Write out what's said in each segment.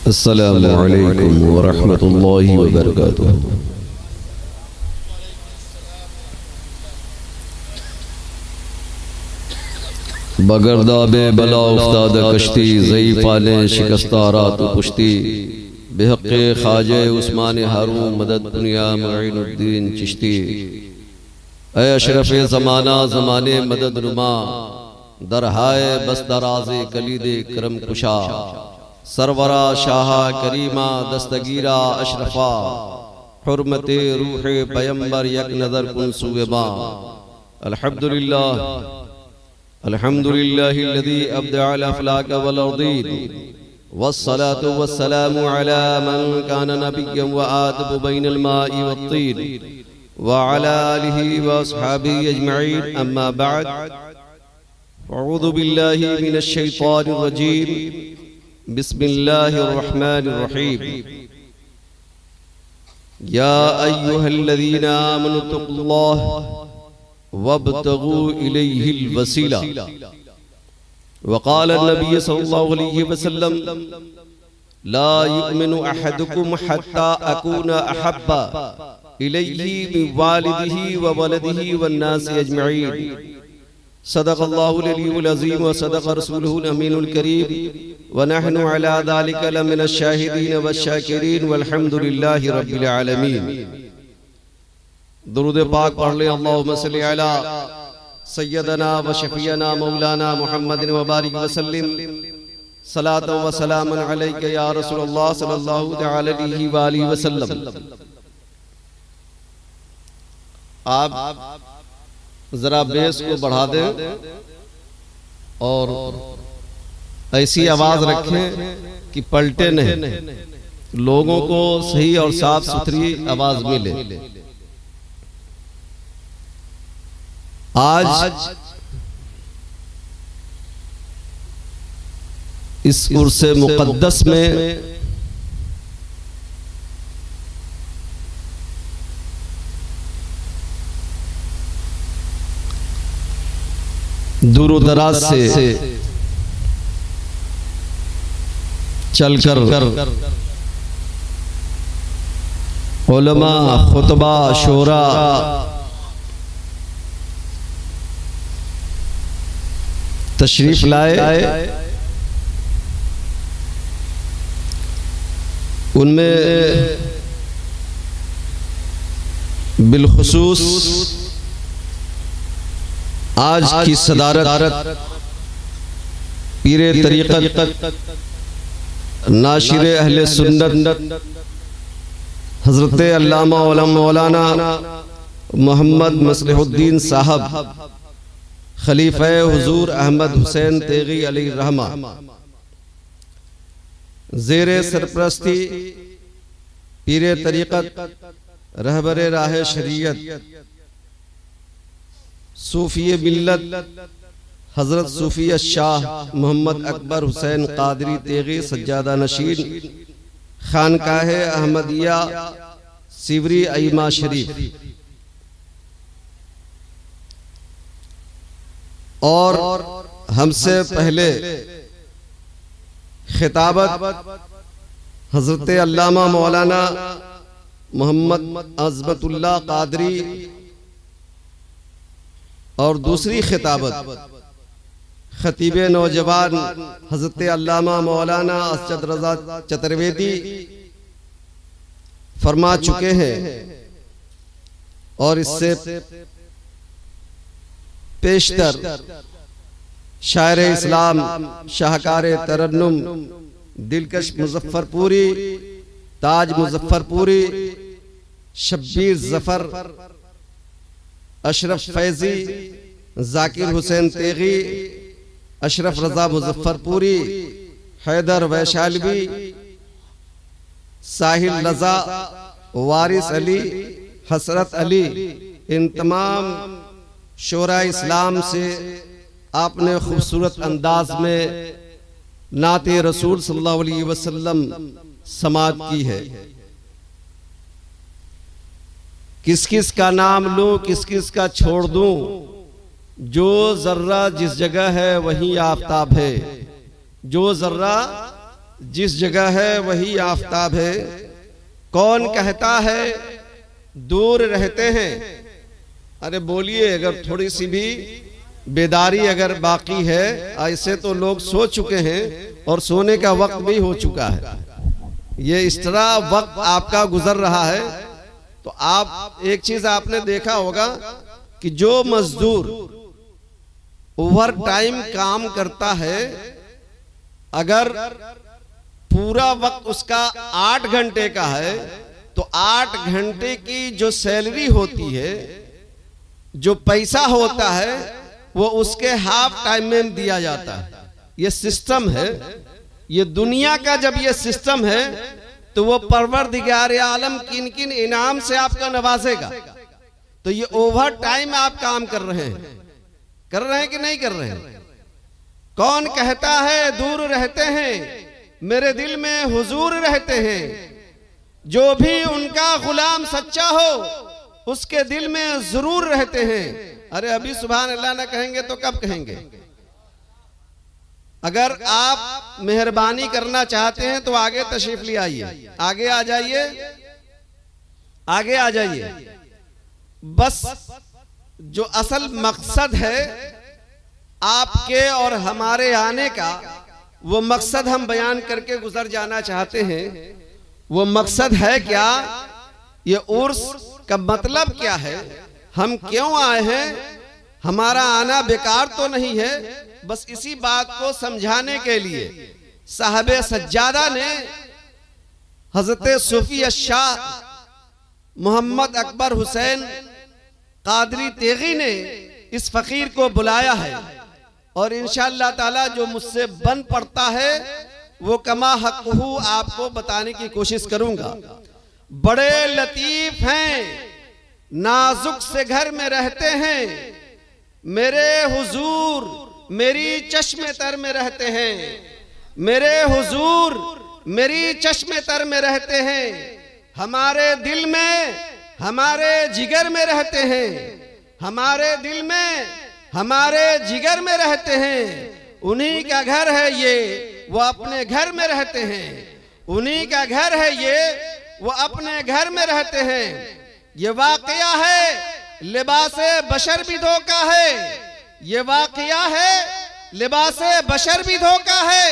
अस्सलामु अलैकुम व रहमतुल्लाहि व बरकातुहू। बगरदाबे बला उफ्ताद कश्ती ज़ईफ़ाने शिकस्ता रात पुश्ती बेहक़े ख़ाजे उस्मान हारून मदद दुनिया मुईनुद्दीन चिश्ती। ऐ अशरफ़े ज़माना ज़माने मदद नुमा दरहाए बस दराज़े कलीदे करम कुशा। सरवरा शाहा करीमा दस्तगीरा अशरफा हुर्मते रूहे पैगंबर यक नज़र कुन सुवेबा। अल्हम्दुलिल्लाह अल्हम्दुलिल्लाहिल्लज़ी अब्दअल अफ़लाक वल अर्दीन वस्सलातु वस्सलामु अला मन कान नबिय्यन व आदबु बैनल माइ वत्तीन व अला आलिहि व अस्हाबिहि अजमईन। अम्मा बअद अऊज़ु बिल्लाहि मिनश शैतानिर रजीम। बिस्मिल्लाहिर्रहमानिर्रहीम। या अय्युहल्लज़ीना आमनु तक़ुल्लाह वब्तगू इलैहिल वसीला। वक़ाल नबी सल्लल्लाहु अलैहि वसल्लम ला युमिनु अहदुकुम हत्ता अकूना अहब्बा इलैहि मिन वालिदिही व वलदिही वन्नासि अजमईन। सदक़ल्लाहुल अलीयुल अज़ीम व सदक़ रसूलुहुल अमीनुल करीम व नहनु अला ज़ालिका लमिनश शाहिदीन वश्शाकिरीन वल्हम्दुलिल्लाहि रब्बिल आलमीन। दुरूद पाक पढ़ ले। अल्लाहुम्मा सल्लि अला सय्यदना व शफीअना मौलाना मुहम्मदिन व बारिक वसल्लिम सलातन व सलामन अलैका या रसूलल्लाह सल्लल्लाहु तआला अलैहि व आलिहि वसल्लम। आप जरा बेस को बढ़ा दें और ऐसी आवाज रखें कि पलटे नहीं, लोगों को सही और साफ सुथरी आवाज मिले। आज इस उर्से मुक़द्दस में दूर दराज से चलकर उलमा खुतबा शोरा तशरीफ लाए। उनमें बिलखुसूस आज की सदारत पीरे तरीक़त नाशिरे अहले सुन्नत हज़रत अल्लामा मौलाना मोहम्मद मसलिहुद्दीन साहब खलीफा हुजूर अहमद हुसैन तेगी अलैहि रहमा ज़ेरे सरपरस्ती पीरे तरीक़त रहबरे राह शरीयत सूफी मिल्लत हजरत सूफी शाह मोहम्मद अकबर हुसैन कादरी तेगी सज्जादा नशीन खानकाह अहमदिया सिवरी अईमा शरीफ और हमसे पहले खिताबत हजरत अल्लामा मौलाना मोहम्मद अज़मतुल्लाह कादरी और दूसरी खिताबत खतीबे नौजवान हजरत अल्लामा मौलाना असद रज़ा चतुर्वेदी फरमा चुके हैं। और इससे पेशतर शायर इस्लाम शाहकार तरन्नुम दिलकश मुज़फ्फरपुरी ताज मुज़फ्फरपुरी शब्बीर ज़फर अशरफ फैजी जाकिर हुसैन तेगी अशरफ रजा मुज़फ्फरपुरी हैदर वैशालवी साहिल रजा वारिस अली हसरत अली इन तमाम शोरा इस्लाम से आपने खूबसूरत अंदाज में नाते रसूल सल्लल्लाहु अलैहि वसल्लम समाअत की है। किस किस का नाम लूं किस किस का छोड़ दूं, जो जर्रा जिस जगह है वहीं आफताब है। जो जर्रा जिस जगह है वही आफताब है। कौन कहता है दूर रहते हैं? अरे बोलिए, अगर थोड़ी सी भी बेदारी अगर बाकी है, ऐसे तो लोग सो चुके हैं और सोने का वक्त भी हो चुका है। ये इस तरह वक्त आपका गुजर रहा है। तो आप एक चीज आपने देखा होगा कि जो मजदूर ओवर टाइम काम करता है, अगर पूरा वक्त उसका 8 घंटे का है तो 8 घंटे की जो सैलरी होती है, जो पैसा होता है, वो उसके हाफ टाइम में दिया जाता है। ये सिस्टम है, ये दुनिया का जब ये सिस्टम है तो वो परवरदिगार आलम किन किन इनाम से आपका नवाजेगा। तो ये ओवर टाइम आप काम कर रहे हैं कि नहीं कर रहे हैं? कौन कहता है दूर रहते हैं, मेरे दिल में हुजूर रहते हैं। जो भी उनका गुलाम सच्चा हो उसके दिल में जरूर रहते हैं। अरे अभी सुभान अल्लाह ना कहेंगे तो कब कहेंगे? अगर आप मेहरबानी करना चाहते हैं तो आगे तशरीफ ले आइए, आगे आ जाइए, आगे आ जाइए। बस जो असल मकसद है आपके और हमारे आने का, वो मकसद हम बयान करके गुजर जाना चाहते हैं। वो मकसद है क्या? ये उर्स का मतलब क्या है? हम क्यों आए हैं? हमारा आना बेकार तो नहीं है। बस इसी बात को समझाने के लिए साहबे सज्जादा ने हजरत सूफी शाह मोहम्मद अकबर हुसैन कादरी तेगी ने इस फकीर को बुलाया है। और इंशाअल्लाह ताला जो मुझसे बन पड़ता है वो कमा हक़हू आपको बताने की कोशिश करूंगा। बड़े लतीफ हैं, नाजुक से घर में रहते हैं, मेरे हुजूर मेरी चश्मे तर में रहते हैं, मेरे हुजूर मेरी चश्मे तर में रहते हैं, हमारे दिल में हमारे जिगर में रहते हैं, हमारे दिल में हमारे जिगर में रहते हैं। उन्हीं का घर है ये, वो अपने घर में रहते हैं। उन्हीं का घर है ये, वो अपने घर में रहते हैं। ये वाकया है लिबासे बशर भी धोखा है, ये वाकया है लिबासे बशर भी धोखा है।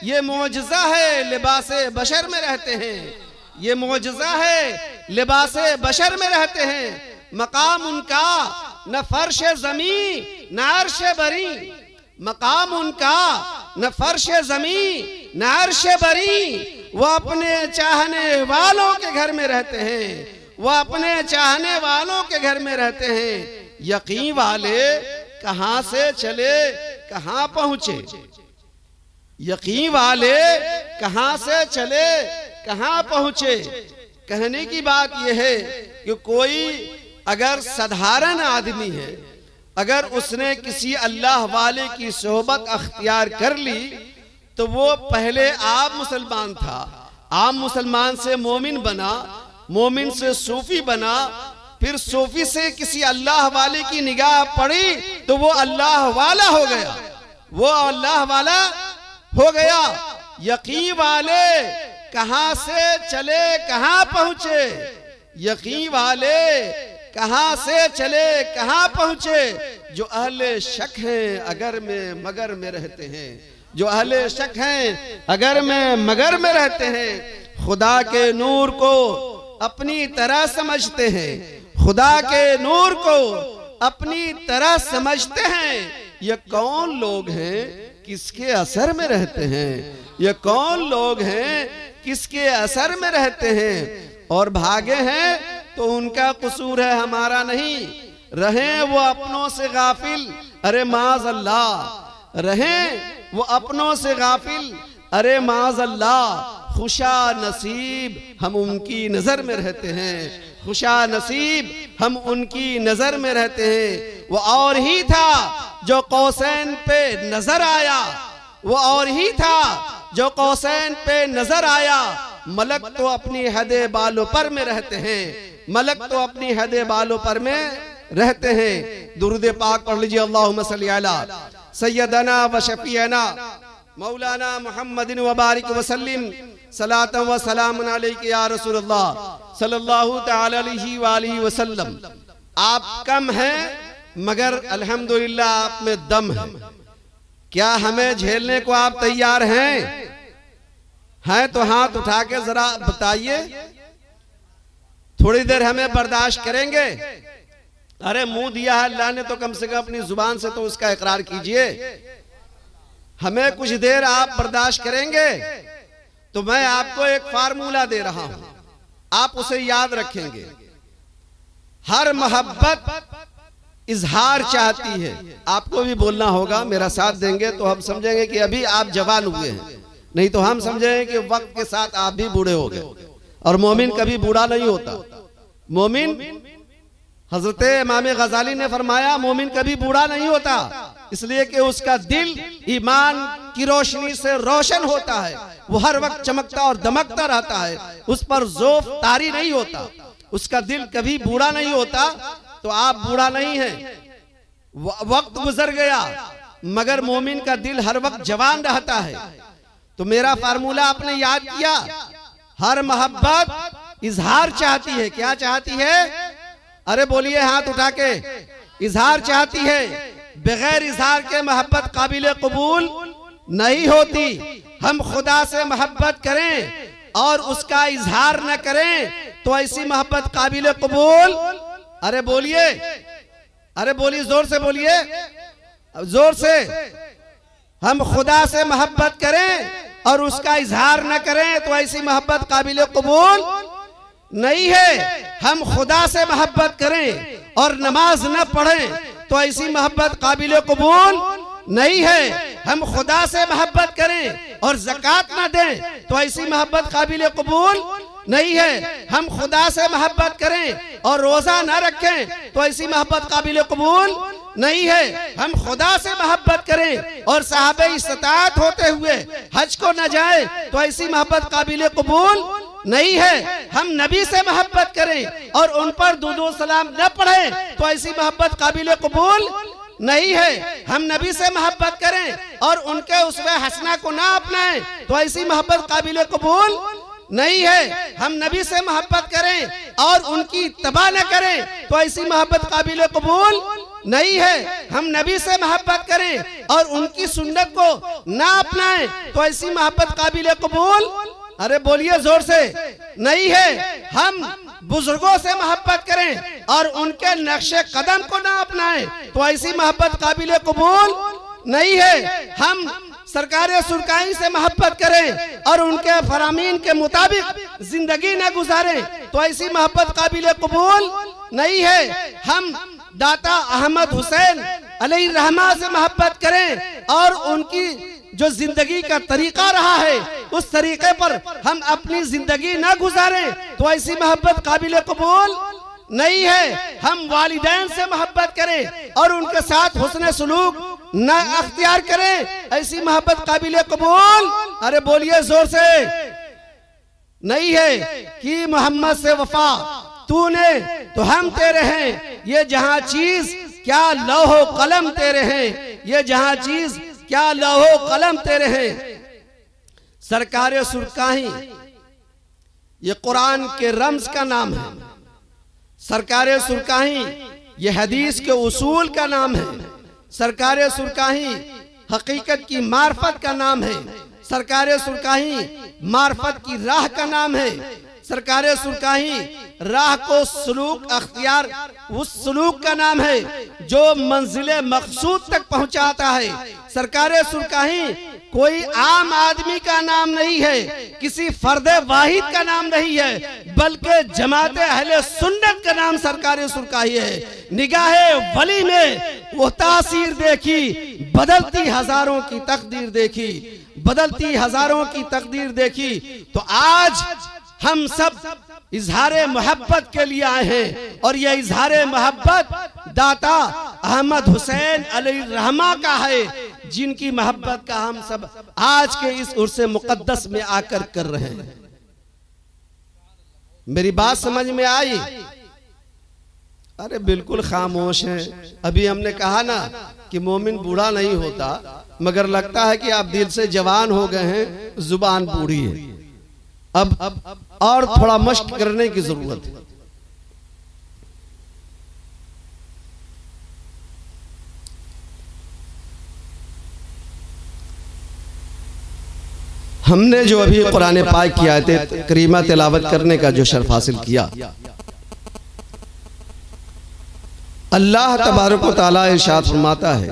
ये मौजज़ा है लिबासे बशर में रहते हैं, ये मौजज़ा है लिबासे बशर में रहते हैं। मकाम उनका न फर्श जमी न अर्श बरी, मकाम उनका न फर्श जमी न अर्श बरी। वो अपने चाहने वालों के घर में रहते हैं, वो अपने चाहने वालों के घर में रहते हैं। यकीन वाले कहां से चले कहां पहुंचे, यकीन वाले कहां से चले कहां पहुंचे। कहने की बात यह है कि कोई अगर साधारण आदमी है, अगर उसने किसी अल्लाह वाले की सोहबत अख्तियार कर ली तो वो पहले आम मुसलमान था, आम मुसलमान से मोमिन बना, मोमिन से सूफी बना, फिर सूफी से किसी अल्लाह वाले की निगाह पड़ी तो वो अल्लाह वाला हो गया, वो अल्लाह वाला हो गया। यकीन वाले कहां से चले कहां पहुंचे, यकीन वाले कहां से चले कहां पहुंचे। जो अहले शक हैं अगर में मगर में रहते हैं, जो अहले शक हैं अगर में मगर में रहते हैं, खुदा के नूर को अपनी तरह समझते हैं, खुदा के नूर को अपनी तरह समझते हैं। ये कौन लोग हैं किसके असर में रहते हैं, ये कौन लोग हैं किसके असर में रहते हैं। और भागे हैं तो उनका कसूर है, हमारा नहीं। रहें वो अपनों से गाफिल, अरे माज़ अल्लाह, रहें वो अपनों से गाफिल, अरे माज़ अल्लाह। खुशा नसीब हम उनकी नजर में रहते हैं, खुशा नसीब हम उनकी नजर में रहते हैं। वो और ही था जो कौसैन पे नजर आया, वो और ही था जो कौसैन पे नजर आया। मलक तो अपनी हदे बालों पर में रहते हैं, मलक तो अपनी हदे बालों पर में रहते हैं। दुरूद पाक पढ़ लीजिए, अल्लाहुम्मा सल्ली अला सय्यदना व शफीअना मौलाना मुहम्मदिन व बारिक वसल्लिम सलातन व सलामन अलैका या रसूलल्लाह सल्लल्लाहु तआला अलैहि व आलिहि वसल्लम। आप कम हैं मगर अल्हम्दुलिल्लाह आप में दम है। क्या हमें झेलने को आप तैयार हैं? हैं तो हाथ उठा के जरा बताइए, थोड़ी देर हमें बर्दाश्त करेंगे? अरे मुंह दिया है अल्लाह ने तो कम से कम अपनी जुबान से तो उसका इकरार कीजिए। हमें कुछ देर आप बर्दाश्त करेंगे? तो मैं आपको एक फार्मूला दे रहा हूं, आप उसे याद रखेंगे। हर मोहब्बत इजहार चाहती है। आपको भी बोलना होगा, मेरा साथ देंगे तो हम समझेंगे कि अभी आप जवान हुए हैं, नहीं तो हम समझेंगे कि वक्त के साथ आप भी बूढ़े हो गए। और मोमिन कभी बूढ़ा नहीं होता। मोमिन, हजरत इमाम गजाली ने फरमाया, मोमिन कभी बूढ़ा नहीं होता, इसलिए कि उसका दिल ईमान की रोशनी से रोशन होता है। वो हर वक्त चमकता और दमकता रहता है, उस पर ज़ोफ तारी नहीं होता, उसका दिल कभी बूढ़ा नहीं होता। तो आप बूढ़ा नहीं हैं, वक्त गुजर गया मगर मोमिन का दिल हर वक्त जवान रहता है। तो मेरा फार्मूला आपने याद किया। हर मोहब्बत इजहार चाहती है। क्या चाहती है? अरे बोलिए हाथ उठा के। इजहार चाहती है। बगैर इजहार के मोहब्बत काबिल कबूल नहीं होती। हम खुदा से मोहब्बत करें और उसका इजहार न करें तो ऐसी मोहब्बत काबिल कबूल। अरे बोलिए, अरे बोलिए, जोर से बोलिए, जोर से। हम खुदा से मोहब्बत करें और उसका इजहार न करें तो ऐसी मोहब्बत काबिल कबूल नहीं है। हम खुदा से मोहब्बत करें और नमाज न पढ़ें तो ऐसी मोहब्बत काबिल कबूल नहीं है। हम खुदा से मोहब्बत करें और ज़कात न दें तो ऐसी मोहब्बत काबिल कबूल नहीं है। हम खुदा से मोहब्बत करें और रोजा न रखें तो ऐसी मोहब्बत काबिल कबूल नहीं है। हम खुदा से मोहब्बत करें और साहबे इस्तात होते हुए हज को न जाए तो ऐसी मोहब्बत काबिल कबूल नहीं है। हम नबी से मोहब्बत करें और उन पर दुरूद सलाम न पढ़ें तो ऐसी मोहब्बत काबिल कबूल नहीं है। हम नबी से मोहब्बत करें और उनके उसवे हसना को ना अपनाएं तो ऐसी मोहब्बत काबिल कबूल नहीं है। हम नबी से मोहब्बत करें और उनकी इत्तबा न करें तो ऐसी मोहब्बत काबिल कबूल नहीं है। हम नबी से मोहब्बत करें और उनकी सुन्नत को ना अपनाएं तो ऐसी मोहब्बत काबिल कबूल, अरे बोलिए जोर से, नहीं है। हम बुजुर्गों से मोहब्बत करें और उनके नक्शे कदम को ना अपनाएं तो ऐसी मोहब्बत काबिल कबूल नहीं है। हम सरकारे सुरकाई से मोहब्बत करें और उनके फरामीन के मुताबिक जिंदगी न गुजारें तो ऐसी मोहब्बत काबिल कबूल नहीं है। हम दाता अहमद हुसैन अलैहिर्रहमा से मोहब्बत करें और उनकी जो जिंदगी का तरीका रहा है उस तरीके पर हम अपनी जिंदगी न गुजारें तो ऐसी मोहब्बत काबिल कबूल नहीं है। हम वालिदैन से मोहब्बत करें और उनके साथ हुस्न सलूक न अख्तियार करें, ऐसी मोहब्बत काबिल कबूल, अरे बोलिए जोर से, नहीं है। कि मोहम्मद से वफा तूने तो हम तेरे हैं, ये जहां चीज क्या लौहो कलम तेरे हैं, ये जहां चीज क्या लौहो कलम तेरे हैं। सरकारे सुरकाही ये कुरान के रम्ज का नाम है। सरकारे सुरकाही ये हदीस के उसूल का नाम है। सरकारे सुरकाही हकीकत की मार्फत का नाम है। सरकारे सुरकाही मार्फत की राह का नाम है। सरकारे सुरकाही राह को सलूक अख्तियार उस सलूक का नाम है जो मंजिले मकसूद तक पहुंचाता है। सरकारे सुरकाही कोई आम आदमी का नाम नहीं है, किसी फर्दे वाहिद का नाम नहीं है, बल्कि जमाते अहले सुन्नत का नाम सरकारे सुरकाही है। निगाहे वली में वो तासीर देखी, बदलती हजारों की तकदीर देखी, बदलती हजारों की तकदीर देखी। तो आज हम सब इजहारे मोहब्बत के लिए आए हैं और यह इजहारे मोहब्बत दाता अहमद हुसैन अलैहिर्रहमा का है, जिनकी मोहब्बत का हम सब आज के इस उर्से मुकद्दस में आकर कर रहे हैं। मेरी बात समझ में आई? अरे बिल्कुल खामोश हैं। अभी हमने कहा ना कि मोमिन बूढ़ा नहीं होता, मगर लगता है कि आप दिल से जवान हो गए हैं, जुबान बूढ़ी है, अब और थोड़ा मश्क करने की जरूरत है। हमने जो अभी कुरान पाक की आयत करीमा तिलावत करने का जो शर्फ हासिल किया, अल्लाह तबारक व तआला इरशाद फरमाता है,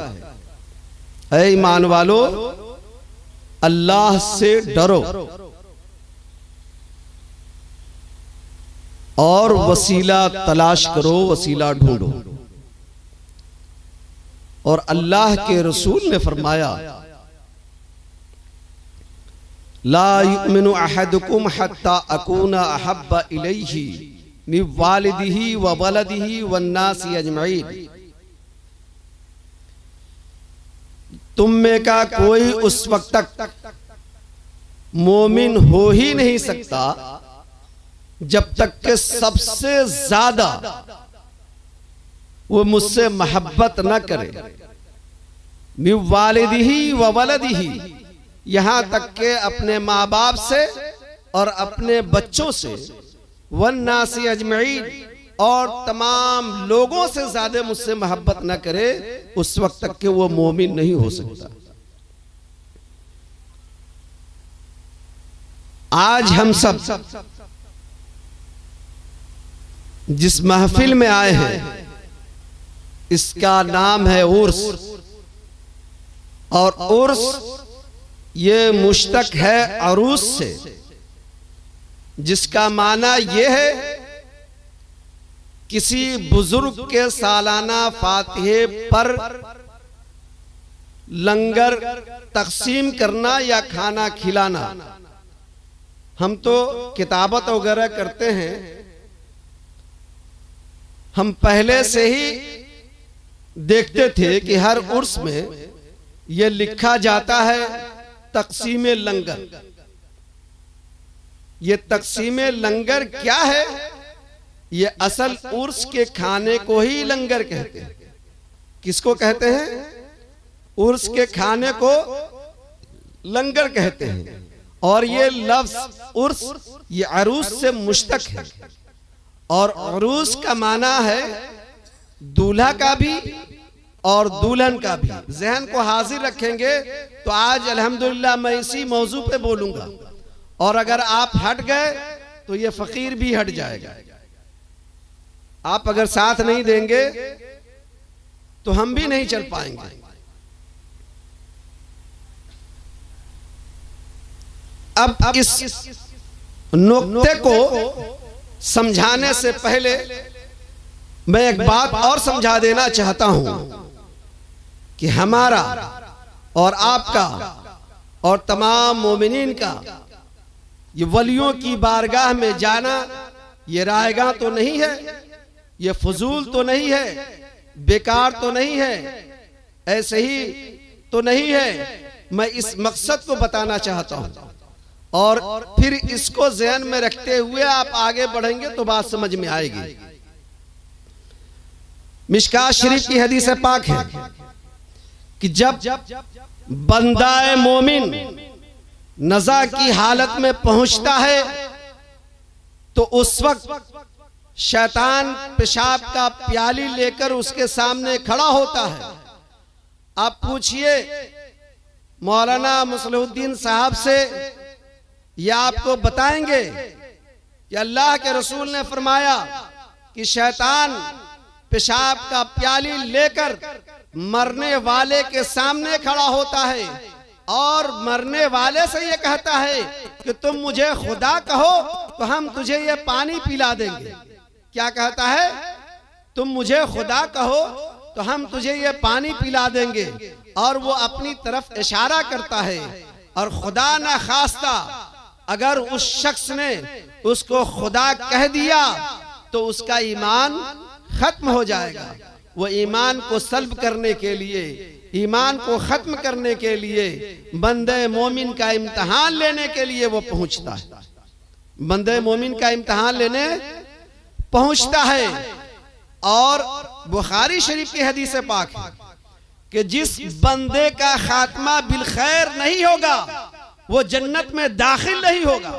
ऐ ईमान वालो अल्लाह से डरो और वसीला तलाश करो, वसीला ढूंढो। और अल्लाह के रसूल ने फरमाया, ला युमिनु अहदुकुम हत्ता अकूना अहब्बा इलैहि मिन वालिदिही व वलदिही वन्नासी अजमईन। तुम में का कोई उस वक्त तक मोमिन हो ही नहीं सकता जब तक कि सबसे ज्यादा वो मुझसे मोहब्बत न करे। मिन वालिदिही व वलदिही, यहां तक के अपने माँ बाप से और अपने बच्चों से, वन्नासी अजमईन, और तमाम लोगों से ज्यादा मुझसे मोहब्बत न करे, उस वक्त तक के वो मोमिन नहीं हो सकता। आज हम सब जिस महफिल में आए हैं, इसका नाम है उर्स, और उर्स ये मुश्तक है अरूस से, जिसका माना यह है किसी बुजुर्ग के सालाना फातिहे पर लंगर तकसीम करना या खाना खिलाना। हम तो किताबत वगैरह करते हैं, हम पहले से ही देखते थे कि हर उर्स में यह लिखा जाता है तकसीम लंगर। ये तकसीम लंगर क्या है? ये असल उर्स के खाने को ही लंगर कहते हैं। किसको कहते हैं? उर्स के खाने को लंगर कहते हैं। और ये लफ्ज उर्स ये अरूस से मुश्तक है, और अरूस का माना है दूल्हा का भी और दुल्हन का भी। जहन को हाजिर रखेंगे तो आज अल्हम्दुलिल्लाह मैं इसी मौजू पे बोलूंगा, और अगर आप हट गए तो ये फकीर भी हट जाएगा। आप अगर साथ नहीं देंगे तो हम भी नहीं चल पाएंगे। अब इस नुक्ते को समझाने से पहले मैं एक बात और समझा देना चाहता हूं कि हमारा और आपका और तमाम मोमिनीन का ये वलियों की बारगाह में जाना ये रायगा तो नहीं है, ये फजूल तो नहीं है, बेकार तो नहीं है, ऐसे ही तो नहीं है। मैं इस मकसद को बताना चाहता हूं, और फिर इसको ज़हन में रखते हुए आप आगे बढ़ेंगे तो बात समझ में आएगी। मिशकात शरीफ की हदीस पाक है कि जब बंदाए मोमिन नज़ा की हालत में पहुंचता है तो उस वक्त शैतान पेशाब का प्याली लेकर उसके सामने खड़ा होता है। आप पूछिए मौलाना मुसलिहुद्दीन साहब से, या आपको बताएंगे कि अल्लाह के रसूल ने फरमाया कि शैतान पेशाब का प्याली लेकर मरने वाले के सामने खड़ा होता है और मरने वाले से ये कहता है कि तुम मुझे खुदा कहो तो हम तुझे ये पानी पिला देंगे। क्या कहता है? तुम मुझे खुदा कहो तो हम तुझे ये पानी पिला देंगे। और वो अपनी तरफ इशारा करता है, और खुदा ना खास्ता अगर उस शख्स ने उसको खुदा कह दिया तो उसका ईमान खत्म हो जाएगा। वो ईमान को सल्ब करने के लिए, ईमान को खत्म करने के लिए बंदे मोमिन का इम्तिहान लेने के लिए वो पहुंचता है। बंदे मोमिन का इम्तिहान लेने पहुंचता है। और बुखारी शरीफ की हदीस पाक है कि जिस बंदे का खात्मा बिल खैर नहीं होगा वो जन्नत में दाखिल नहीं होगा।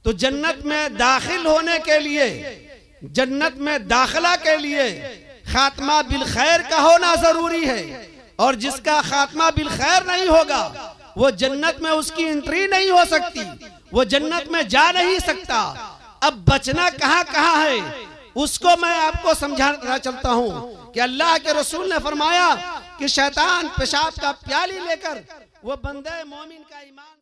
तो जन्नत में दाखिल होने के लिए, जन्नत में दाखिला के लिए खात्मा बिल खैर का होना जरूरी है। और जिसका खात्मा बिल खैर नहीं होगा वो जन्नत में उसकी एंट्री नहीं हो सकती, वो जन्नत में जा नहीं सकता। अब बचना कहाँ कहाँ है उसको मैं आपको समझाना चलता हूँ कि अल्लाह के रसूल ने फरमाया कि शैतान पेशाब का प्याली लेकर वो बंदे मोमिन का ईमान